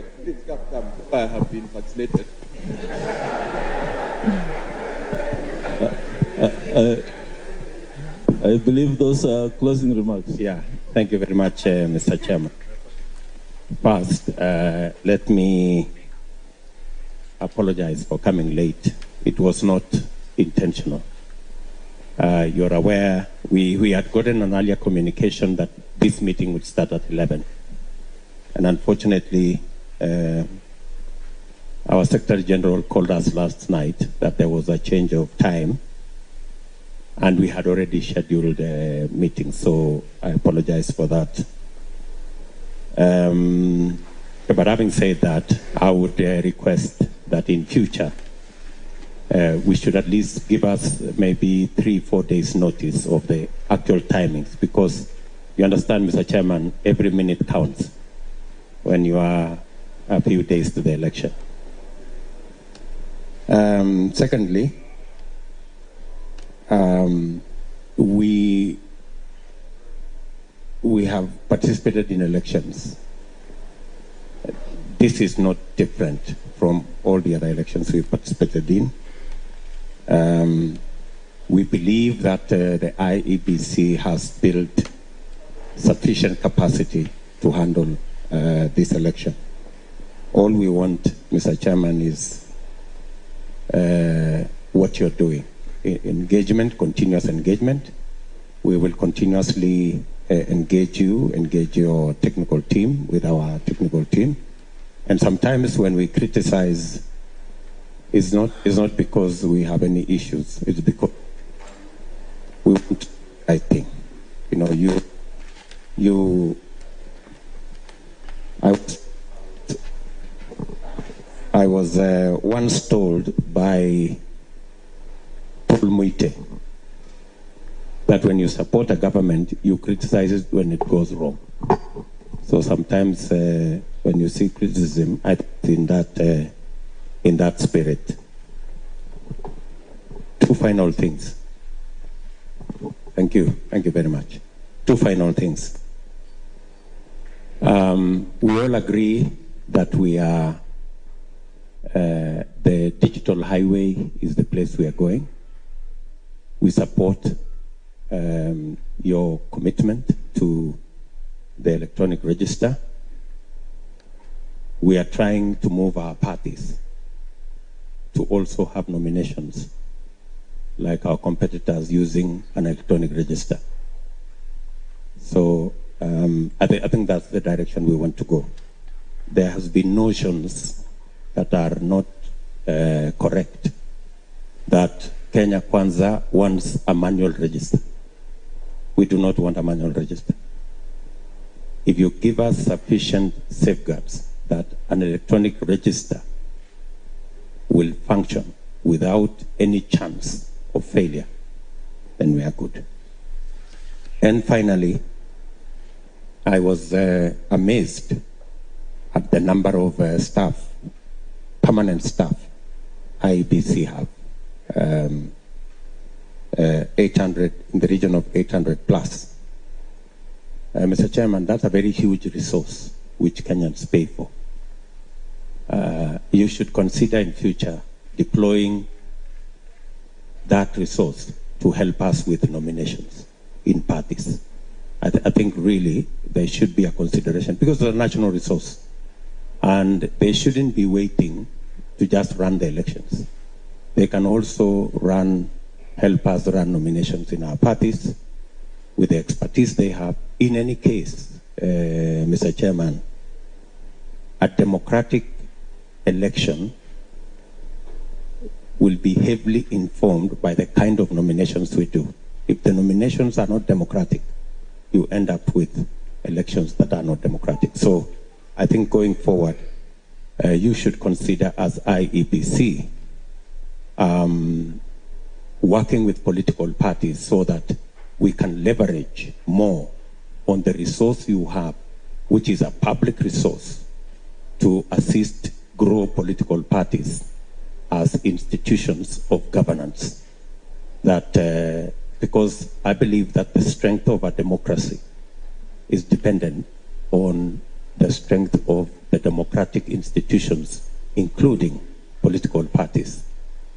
vaccinated. Please come. I have been vaccinated. I believe those are closing remarks. Yeah, thank you very much, Mr. Chairman. First, let me apologize for coming late. It was not intentional. You're aware, we had gotten an earlier communication that this meeting would start at 11. And unfortunately, our Secretary General called us last night that there was a change of time, and we had already scheduled a meeting, so I apologize for that. But having said that, I would request that in future, we should at least give us maybe 3-4 days notice of the actual timings, because you understand, Mr. Chairman, every minute counts when you are a few days to the election. Secondly, we have participated in elections. This is not different from all the other elections we've participated in. We believe that the IEBC has built sufficient capacity to handle this election. All we want, Mr. Chairman, is what you're doing. Engagement, continuous engagement. We will continuously engage your technical team with our technical team. And sometimes when we criticize, it's not because we have any issues. It's because we want, I think, you know, I was once told by Paul Muite that when you support a government, you criticize it when it goes wrong. So sometimes when you see criticism, I think in that spirit. Two final things. Thank you very much. Two final things. We all agree that we are the digital highway is the place we are going. We support your commitment to the electronic register. We are trying to move our parties to also have nominations like our competitors using an electronic register. So I think that's the direction we want to go. There has been notions that are not correct, that Kenya Kwanza wants a manual register. We do not want a manual register. If you give us sufficient safeguards that an electronic register will function without any chance of failure, then we are good. And finally, I was amazed at the number of staff, permanent staff, IEBC have. 800, in the region of 800 plus. Mr. Chairman, that's a very huge resource which Kenyans pay for. You should consider in future deploying that resource to help us with nominations in parties. I think really there should be a consideration because it's a national resource and they shouldn't be waiting to just run the elections. They can also help us run nominations in our parties with the expertise they have. In any case, Mr. Chairman, a democratic election will be heavily informed by the kind of nominations we do. If the nominations are not democratic, you end up with elections that are not democratic. So I think going forward, you should consider as IEBC working with political parties so that we can leverage more on the resource you have, which is a public resource, to assist grow political parties as institutions of governance. That because I believe that the strength of a democracy is dependent on the strength of the democratic institutions, including political parties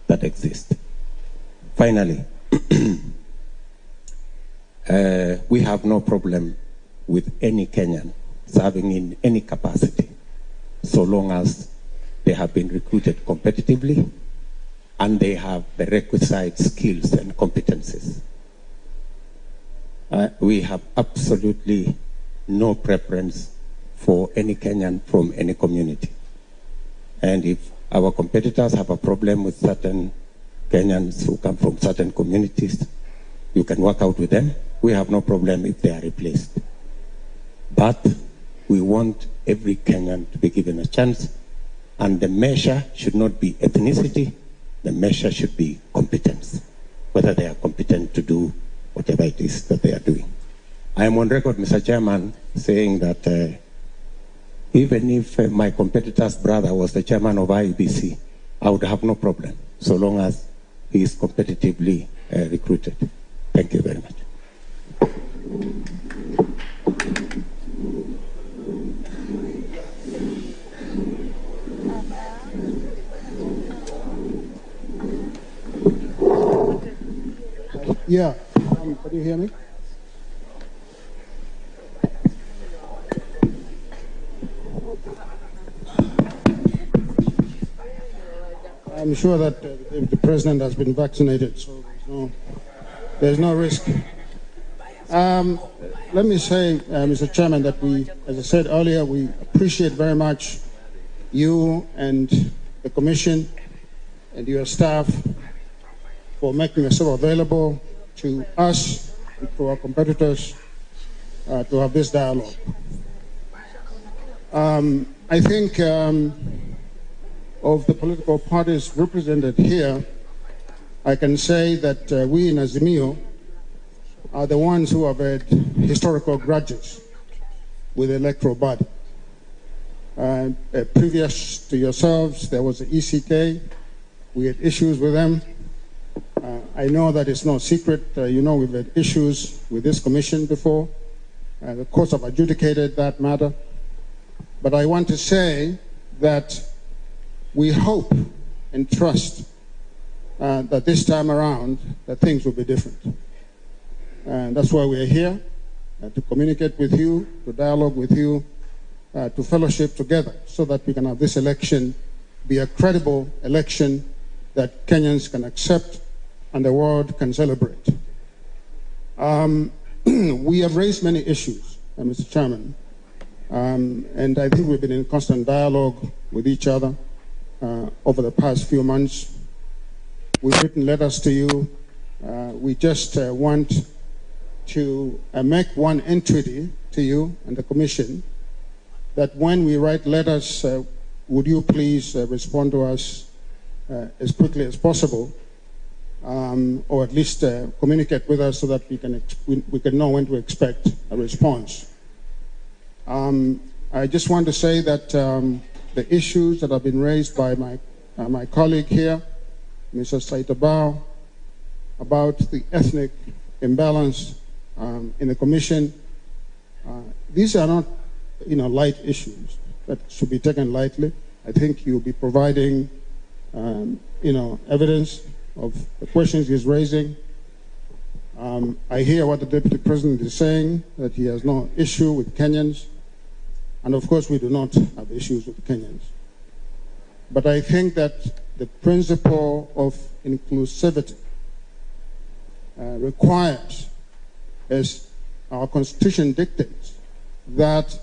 that exist. Finally, we have no problem with any Kenyan serving in any capacity, so long as they have been recruited competitively and they have the requisite skills and competencies. We have absolutely no preference for any Kenyan from any community. And if our competitors have a problem with certain Kenyans who come from certain communities, you can work out with them. We have no problem if they are replaced. But we want every Kenyan to be given a chance, and the measure should not be ethnicity, the measure should be competence, whether they are competent to do whatever it is that they are doing. I am on record, Mr. Chairman, saying that even if my competitor's brother was the chairman of IEBC, I would have no problem, so long as he is competitively recruited. Thank you very much. Yeah, can you hear me? I'm sure that the president has been vaccinated, so there's no risk. Let me say, Mr. Chairman, that we, as I said earlier, we appreciate very much you and the Commission and your staff for making yourself available to us and to our competitors to have this dialogue. I think of the political parties represented here, I can say that we in Azimio are the ones who have had historical grudges with the electoral body. Previous to yourselves, there was the ECK. We had issues with them. I know that it's no secret. You know we've had issues with this commission before. The courts have adjudicated that matter. But I want to say that we hope and trust that this time around that things will be different. And that's why we're here, to communicate with you, to dialogue with you, to fellowship together so that we can have this election be a credible election that Kenyans can accept and the world can celebrate. We have raised many issues, Mr. Chairman, and I think we've been in constant dialogue with each other over the past few months. We've written letters to you. We just want to make one entreaty to you and the Commission that when we write letters, would you please respond to us as quickly as possible, or at least communicate with us so that we can know when to expect a response. I just want to say that the issues that have been raised by my colleague here, Mr. Saitabao, about the ethnic imbalance in the Commission, these are not, light issues that should be taken lightly. I think you'll be providing, evidence of the questions he's raising. I hear what the Deputy President is saying, that he has no issue with Kenyans. And of course, we do not have issues with Kenyans. But I think that the principle of inclusivity requires, as our Constitution dictates, that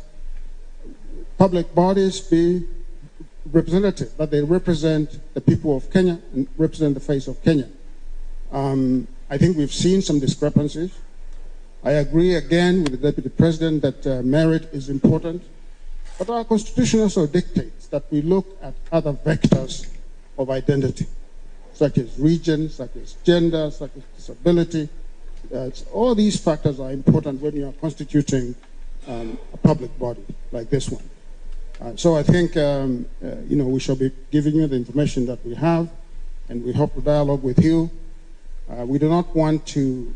public bodies be representative, that they represent the people of Kenya and represent the face of Kenya. I think we've seen some discrepancies. I agree again with the Deputy President that merit is important, but our Constitution also dictates that we look at other vectors of identity, such as region, such as gender, such as disability. All these factors are important when you are constituting a public body like this one. So I think, we shall be giving you the information that we have, and we hope to dialogue with you. We do not want to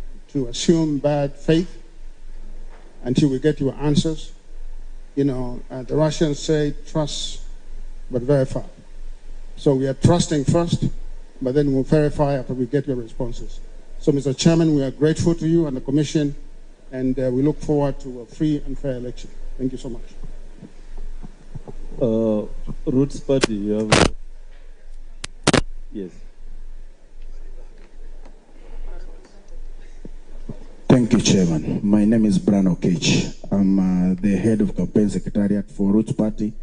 assume bad faith until we get your answers. the Russians say trust but verify. So we are trusting first, but then we'll verify after we get your responses. So, Mr. Chairman, we are grateful to you and the Commission, and we look forward to a free and fair election. Thank you so much. Roots Party, you have... Yes. Thank you, Chairman. My name is Brano Cage. I'm the head of campaign secretariat for Roots Party,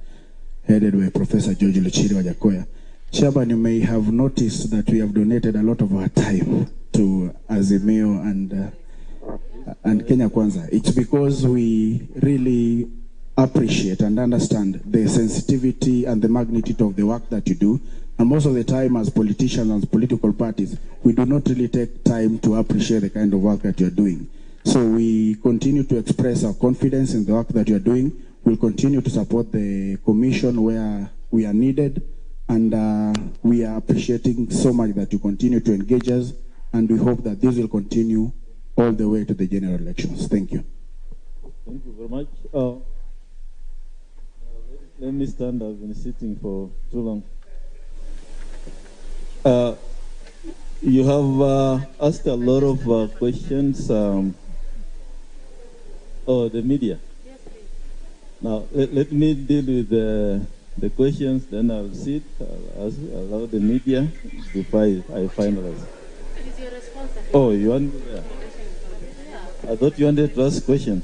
headed by Professor George Luchiri Wajakoya. Chairman, you may have noticed that we have donated a lot of our time to Azimio and Kenya Kwanza. It's because we really appreciate and understand the sensitivity and the magnitude of the work that you do. And most of the time, as politicians and political parties, we do not really take time to appreciate the kind of work that you're doing. So we continue to express our confidence in the work that you're doing. We'll continue to support the Commission where we are needed. And we are appreciating so much that you continue to engage us. And we hope that this will continue all the way to the general elections. Thank you. Thank you very much. Let me stand. I've been sitting for too long. You have asked a lot of questions. The media. Yes, please. Now, let me deal with the questions, then I'll sit, allow the media before I finalize. It is your response. Oh, you want me there? I thought you wanted to ask questions.